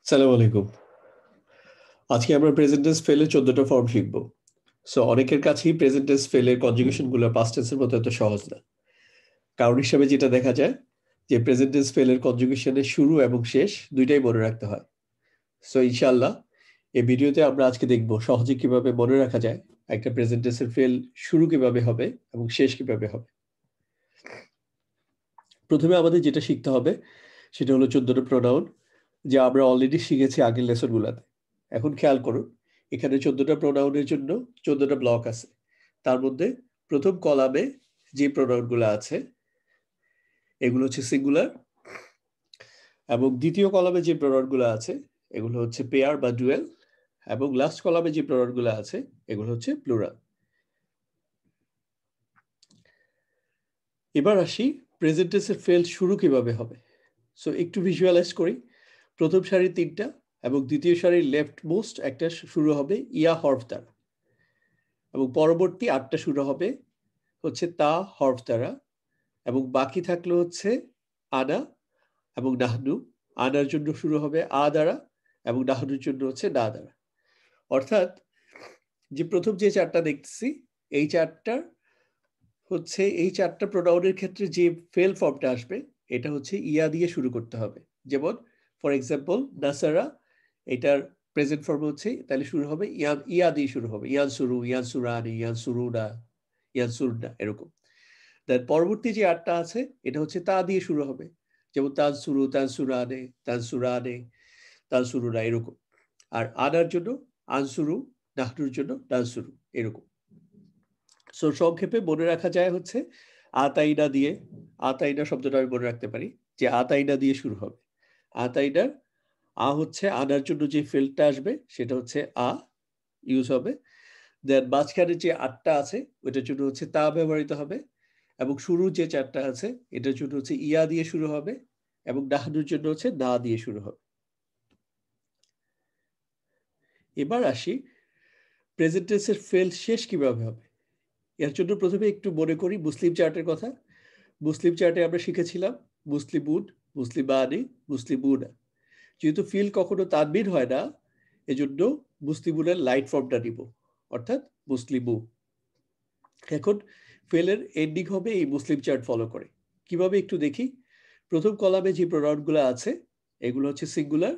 সালাম আলাইকুম। আজকে আমরা প্রেজেন্ট টেন্স ফেলে 14টা ফর্ম শিখব। সো অনেকের কাছেই প্রেজেন্ট টেন্স ফেলের কনজুগেশন গুলো পাস্ট টেন্সের মতো এত সহজ না। কারণ হিসাবে যেটা দেখা যায় যে প্রেজেন্ট টেন্স ফেলের কনজুগেশনের শুরু এবং শেষ দুইটাই মনে রাখতে হয়। সো ইনশাআল্লাহ এই ভিডিওতে আমরা আজকে দেখব সহজে কিভাবে মনে রাখা যায় একটা প্রেজেন্ট টেন্সের ফেল শুরু কিভাবে হবে এবং শেষ কিভাবে হবে। প্রথমে আমাদের যেটা শিখতে হবে সেটা হলো 14টা প্রোনাউন, যা আমরা অলরেডি শিখেছি আগের লেসনগুলোতে। এখন খেয়াল করুন, এখানে 14টা প্রোনাউনের জন্য 14টা ব্লক আছে। তার মধ্যে প্রথম কলামে যে প্রোনাউনগুলো আছে এগুলো হচ্ছে সিঙ্গুলার, এবং দ্বিতীয় কলামে যে প্রোনাউনগুলো আছে এগুলো হচ্ছে পেয়ার বা ডুয়েল, এবং লাস্ট কলামে যে প্রোনাউনগুলো আছে এগুলো হচ্ছে প্লুরাল। এবার আসি প্রেজেন্ট টেন্সের ফেল শুরু কিভাবে হবে। সো একটু ভিজুয়ালাইজ করি। প্রথম সারির 3টা এবং দ্বিতীয় সারির লেফট মোস্ট একটা শুরু হবে ইয়া হরফ দ্বারা, এবং পরবর্তী 8টা শুরু হবে হচ্ছে তা হরফ দ্বারা, এবং বাকি থাকলো হচ্ছে আনা এবং নাহনু। আনার জন্য শুরু হবে আ দ্বারা এবং নাহনুর জন্য হচ্ছে না দ্বারা। অর্থাৎ যে প্রথম যে 4টা দেখতেছি এই 4টার হচ্ছে এই 4টা প্রোনাউনের ক্ষেত্রে যে ফেল ফর্মটা আসবে এটা হচ্ছে ইয়া দিয়ে শুরু করতে হবে। যেমন ফর এক্সাম্পল নাসারা, এটার প্রেজেন্ট ফর্ম হচ্ছে, তাহলে শুরু হবে ইয়া, ইয়া দিয়ে শুরু হবে, ইয়ানসুরু, ইয়ানসুরানি, ইয়ানসুরুনা, ইয়ানসুরনা, এরকম। দেন পরবর্তী যে 8টা আছে এটা হচ্ছে তা দিয়ে শুরু হবে, যেমন তানসুরু, তানসুরানে, তানসুরানে, তানসুরুনা, এরকম। আর আনার জন্য আনসুরু, নাহনুর জন্য নানসুরু, এরকম। সো সংক্ষেপে মনে রাখা যায় হচ্ছে আতাইনা দিয়ে। আতাইনা শব্দটা আমি মনে রাখতে পারি যে আতাইনা দিয়ে শুরু হবে। আতাইনার হচ্ছে আনার জন্য যে ফেলটা আসবে সেটা হচ্ছে ইউজ হবে। দেন মাঝখানে যে 8টা আছে ওইটার জন্য হচ্ছে তা ব্যবহৃত হবে, এবং শুরুর যে 4টা আছে এটার জন্য হচ্ছে ইয়া দিয়ে শুরু হবে, এবং নাহনুর জন্য হচ্ছে না দিয়ে শুরু হবে। এবার আসি প্রেজেন্ট টেন্সের ফেল শেষ কিভাবে হবে। এর জন্য প্রথমে একটু মনে করি মুসলিম চার্টের কথা। মুসলিম চার্টে আমরা শিখেছিলাম মুসলিমুন, মুসলিমানি, মুসলিমুনা। যেহেতু ফিল কখনো তানবির হয় না, এজন্য মুসলিমুনের লাইট ফর্মটা নিব, অর্থাৎ মুসলিমু। এখন ফেলের এন্ডিং হবে এই মুসলিম চার্ট ফলো করে। কিভাবে একটু দেখি। প্রথম কলামে যে প্রোনাউনগুলো আছে এগুলো হচ্ছে সিঙ্গুলার।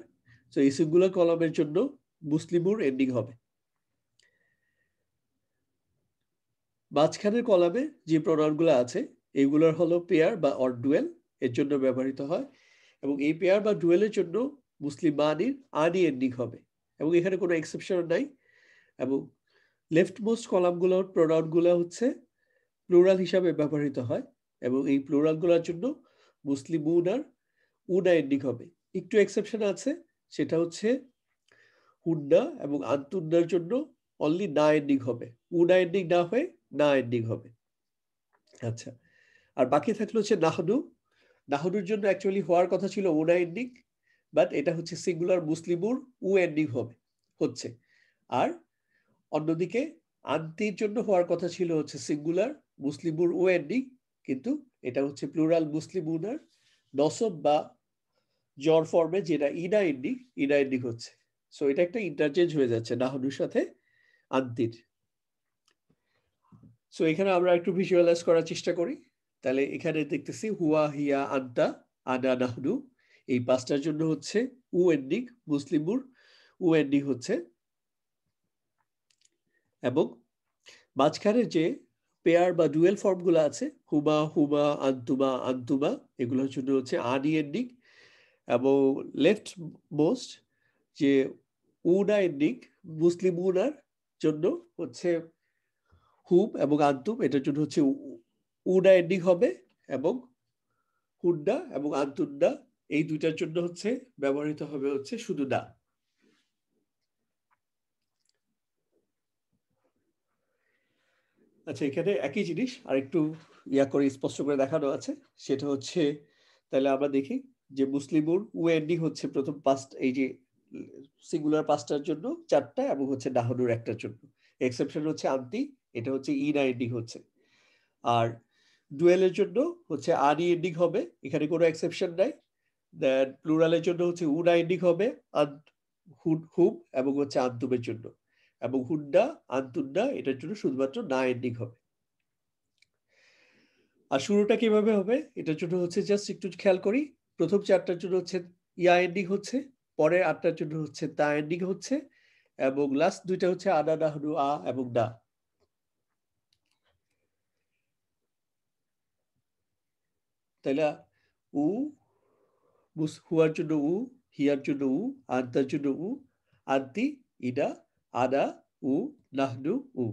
তো এই সিঙ্গুলার কলামের জন্য মুসলিমুর এন্ডিং হবে। মাঝখানের কলামে যে প্রোনাউনগুলো আছে এগুলোর হলো পেয়ার বা অর ডুয়েল, এর জন্য ব্যবহৃত হয়, এবং এই পেয়ার বা ডুয়েলের জন্য মুসলিম মানির আনি এন্ডিং হবে, এবং এখানে কোনো এক্সেপশন নাই। এবং লেফট মোস্ট কলামগুলোর প্রোনাউনগুলো হচ্ছে প্লুরাল হিসাবে ব্যবহৃত হয়, এবং এই প্লুরালগুলোর জন্য মুসলিম আর উনা এন্ডিং হবে। একটু এক্সেপশন আছে, সেটা হচ্ছে হুন্না এবং আন্তুন্নার জন্য অনলি না এন্ডিং হবে, উনা এন্ডিং না হয়ে না এন্ডিং হবে। আচ্ছা, আর বাকি থাকলো হচ্ছে নাহনু। নাহনুর জন্য অ্যাকচুয়ালি হওয়ার কথা ছিল উনা এন্ডিং, বাট এটা হচ্ছে সিঙ্গুলার মুসলিমুর এন্ডিং হবে হচ্ছে। আর অন্যদিকে আন্তির জন্য হওয়ার কথা ছিল হচ্ছে সিঙ্গুলার মুসলিমুর এন্ডিং, কিন্তু এটা হচ্ছে প্লুরাল মুসলিমুনার নসব বা জর ফর্মে, যেটা ইনা এন্ডিং হচ্ছে। সো এটা একটা ইন্টারচেঞ্জ হয়ে যাচ্ছে নাহনুর সাথে আন্তির। সো এখানে আমরা একটু ভিজুয়ালাইজ করার চেষ্টা করি। তাহলে এখানে দেখতেছি হুয়া, হিয়া, আন্তা, আনা, নাহনু, এই 5টার জন্য হচ্ছে এন্ডিং মুসলিমুর এন্ডিং হচ্ছে, এবং মাঝখানে যে পেয়ার বা ডুয়েল ফর্মগুলো আছে হুমা, হুমা, আন্তুমা, আন্তুমা, এগুলোর জন্য হচ্ছে আনি এন্ডিং, এবং লেফট মোস্ট যে উনা এন্ডিং মুসলিম উনার জন্য হচ্ছে হুম এবং আন্তুম, এটার জন্য হচ্ছে উনা এন্ডিং হবে, এবং হুন্ডা এবং আন্তুন্ডা এই দুইটার জন্য হচ্ছে ব্যবহৃত হবে হচ্ছে শুধু না। আচ্ছা, এখানে একই জিনিস আর একটু ইয়া করে স্পষ্ট করে দেখানো আছে। সেটা হচ্ছে, তাহলে আমরা দেখি যে মুসলিমুর এন্ডিং হচ্ছে প্রথম 5, এই যে সিঙ্গুলার 5টার জন্য 4টা, এবং হচ্ছে নাহনুর একটার জন্য। এক্সেপশন হচ্ছে আন্তি, এটা হচ্ছে ইনা এন্ডিং হচ্ছে। আর ডুয়েলের জন্য হচ্ছে আনি এন্ডিং হবে, এখানে কোনো এক্সেপশন নাই। দেন প্লুরালের জন্য হচ্ছে উনা এন্ডিং হবে হুম এবং হচ্ছে আন্তুমের জন্য, এবং হুন্ডা আন্তুন্ডা এটার জন্য শুধুমাত্র না এন্ডিং হবে। আর শুরুটা কিভাবে হবে এটার জন্য হচ্ছে জাস্ট একটু খেয়াল করি, প্রথম 4টার জন্য হচ্ছে ইয়া এন্ডিং হচ্ছে, পরের 8টার জন্য হচ্ছে তা এন্ডিং হচ্ছে, এবং লাস্ট 2টা হচ্ছে আনা নাহনু আ এবং না। তাইলে উ হুয়ার জন্য উ, হিয়ার জন্য উ, আন্তার জন্য উ, আন্তি ইডা আনা উ নাহনু উ,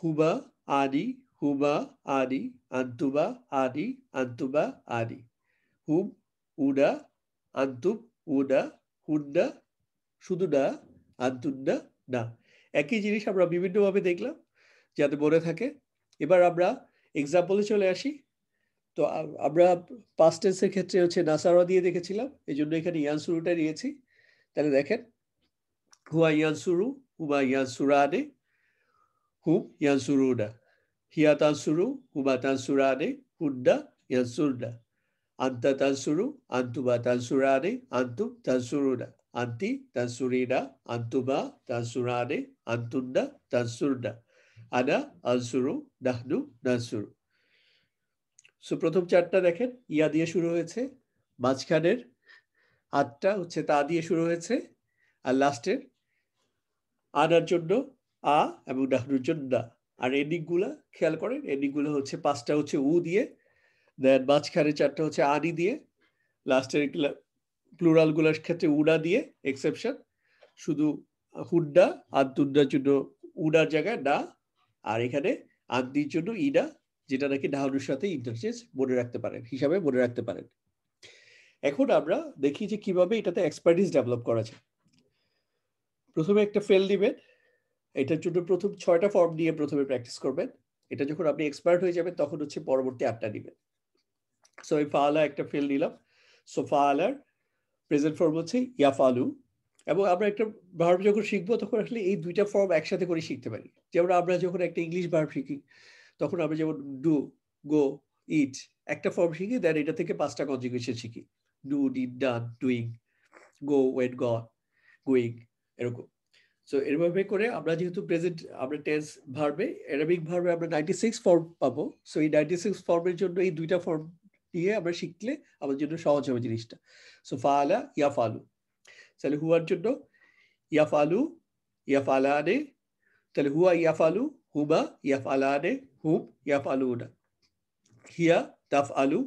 হুমা আনি হুমা আনি আন্তুমা আনি আন্তুমা আনি, হুম উনা আন্তুম উনা হুন্না শুধু না আন্তুন্না না। একই জিনিস আমরা বিভিন্নভাবে দেখলাম যাতে মনে থাকে। এবার আমরা এক্সাম্পলে চলে আসি। তো আমরা পাস্ট টেন্সের ক্ষেত্রে হচ্ছে নাসারা দিয়ে দেখেছিলাম, এই জন্য এখানে ইয়ানসুরুটা নিয়েছি। তাহলে দেখেন হুয়া ইয়ানসুরু হুমা ইয়ানসুরানে হুম ইয়ানসুরুনা, হিয়া তানসুরু হুমা তানসুরানে হুন্না ইয়ানসুরনা, আন্তা তানসুরু আন্তুমা তানসুরানে আন্তুম তানসুরুনা, আন্তি তানসুরিনা আন্তুমা তানসুরানে আন্তুন্না তানসুরনা, আনা আনসুরু নাহনু নানসুরু। সো প্রথম 4টা দেখেন ইয়া দিয়ে শুরু হয়েছে, মাঝখানের 8টা হচ্ছে তা দিয়ে শুরু হয়েছে, আর লাস্টের আনার জন্য আ এবং নাহনুর জন্য না। আর এন্ডিং গুলা খেয়াল করেন, এন্ডিং গুলো হচ্ছে 5টা হচ্ছে উ দিয়ে, দেন মাঝখানে 4টা হচ্ছে আনি দিয়ে, লাস্টের প্লুরাল গুলার ক্ষেত্রে উডা দিয়ে এক্সেপশন, শুধু হুন্ডা আন্তুন্ডার জন্য উডার জায়গায় না, আর এখানে আন্দির জন্য ইডা, যেটা নাকি নাহনুর সাথে ইন্টারচেঞ্জ মনে রাখতে পারেন হিসাবে মনে রাখতে পারেন। এখন আমরা দেখি যে কিভাবে এটাতে এক্সপার্টিস ডেভেলপ করা যায়। প্রথমে একটা ফেল দিবেন, এটার জন্য প্রথম 6টা ফর্ম নিয়ে প্রথমে প্র্যাকটিস করবেন। এটা যখন আপনি এক্সপার্ট হয়ে যাবেন তখন হচ্ছে পরবর্তী 8টা দিবেন। সো এই ফাআলা একটা ফেল নিলাম। সো ফাআলার প্রেজেন্ট ফর্ম হচ্ছে ইয়াফালু, এবং আমরা একটা ভার্ব যখন শিখবো তখন আসলে এই 2টা ফর্ম একসাথে করে শিখতে পারি। যেমন আমরা যখন একটা ইংলিশ ভার্ব শিখি তখন আমরা যেমন ডু, গো, ইট একটা ফর্ম শিখি, দেন এটা থেকে 5টা কনজুগেশন শিখি, do, did, done, doing, go, went, gone, going, এরকম। সো এরভাবে করে আমরা যেহেতু প্রেজেন্ট আমরা টেন্স ভার্বে অ্যারাবিক ভার্বে আমরা 96 ফর্ম পাবো। সো এই 96 ফর্মের জন্য এই 2টা ফর্ম দিয়ে আমরা শিখলে আমাদের জন্য সহজ হবে জিনিসটা। সো ফাআলা ইয়াফালু, তাহলে হুয়ার জন্য ইয়াফালু ইয়াফালানে, তাহলে হুয়া ইয়াফালু হুমা ইয়াফালানে হুম ইয়াফালুনা, হিয়া তাফআলু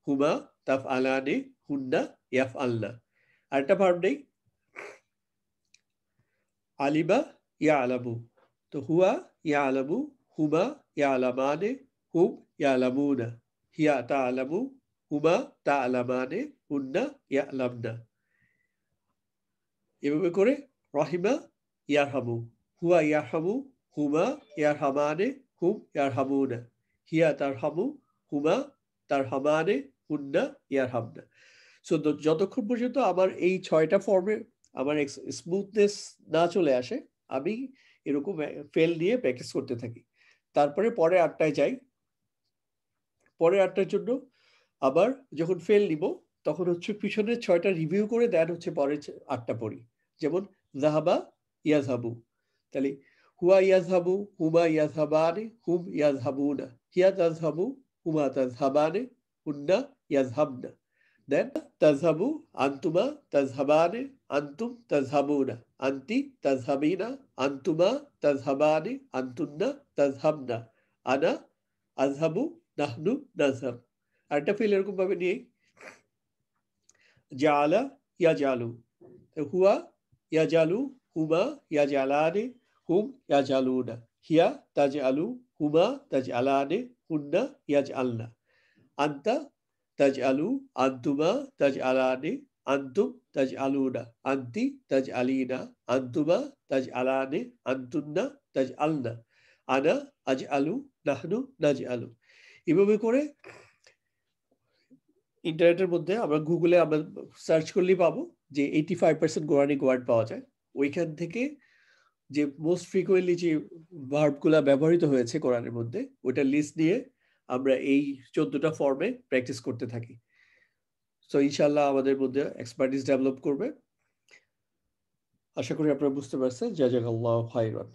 হুমা তাফআলানে হুন্না ইয়াফআলনা। আরেকটা ভার্ব নেই আলিমা ইয়ালামু, তো হুয়া ইয়ালামু হুমা ইয়ালামানে হুম ইয়ালামুনা, হিয়া তাআলামু হুমা তাআলামানে হুন্না ইয়ালামনা। এভাবে করে রহিমা ইয়ারহামু, হুয়া ইয়ারহামু হুমা ইয়ারহামানে হুম ইয়ারহামুনা, হিয়া তারহামু হুমা তারহামানে হুন্না ইয়ারহামনা। সো যতক্ষণ পর্যন্ত আমার এই 6টা ফর্মে আমার স্মুথনেস না চলে আসে আমি এরকম ফেল দিয়ে প্র্যাকটিস করতে থাকি। তারপরে পরের 8টায় যাই। পরের 8টার জন্য আবার যখন ফেল নিব তখন হচ্ছে পিছনের 6টা রিভিউ করে দেন হচ্ছে পরের 8টা পড়ি। যেমন জাহাবা ইয়াজহাবু, তাহলে হুয়া ইয়াজহাবু হুমা ইয়াজহাবানে হুম ইয়াজহাবুনা, হিয়া তাজহাবু হুমা তাজহাবানে হুন্না ইয়াজহাবনা, দেন তাজহাবু আন্তুমা তাজহাবানে আন্তুম তাজহাবুনা, আন্তি তাজহাবিনা আন্তুমা তাজহাবানে আন্তুন্না তাজহাবনা, আনা আজহাবু নাহনু নাজহাব। আরেকটা ফেল এরকম ভাবে নিয়ে জাআলা ইয়াজালু, হুয়া ইয়াজালু হুমা ইয়াজালানে হুম ইয়াজালুনা, হিয়া তাজআলু হুমা তাজআলানে হুন্না ইয়াজআলনা, আন্তা তাজআলু আন্তুমা তাজআলানে আন্তুম তাজআলুনা, আন্তি তাজআলিনা আন্তুমা তাজআলানে আন্তুন্না তাজআলনা, আনা আজআলু নাহনু নাজআলু। এভাবে করে ইন্টারনেটের মধ্যে আমরা গুগলে আমরা সার্চ করলেই পাবো যে 85% কোরআনিক ওয়ার্ড পাওয়া যায়। ওইখান থেকে যে মোস্ট ফ্রিকুয়েন্টলি যে ভার্বগুলা ব্যবহৃত হয়েছে কোরআনের মধ্যে ওইটা লিস্ট দিয়ে আমরা এই 14টা ফর্মে প্র্যাকটিস করতে থাকি। সো ইনশাআল্লাহ আমাদের মধ্যে এক্সপার্টিস ডেভেলপ করবে। আশা করি আপনারা বুঝতে পারছেন। জাযাকাল্লাহু খাইরান।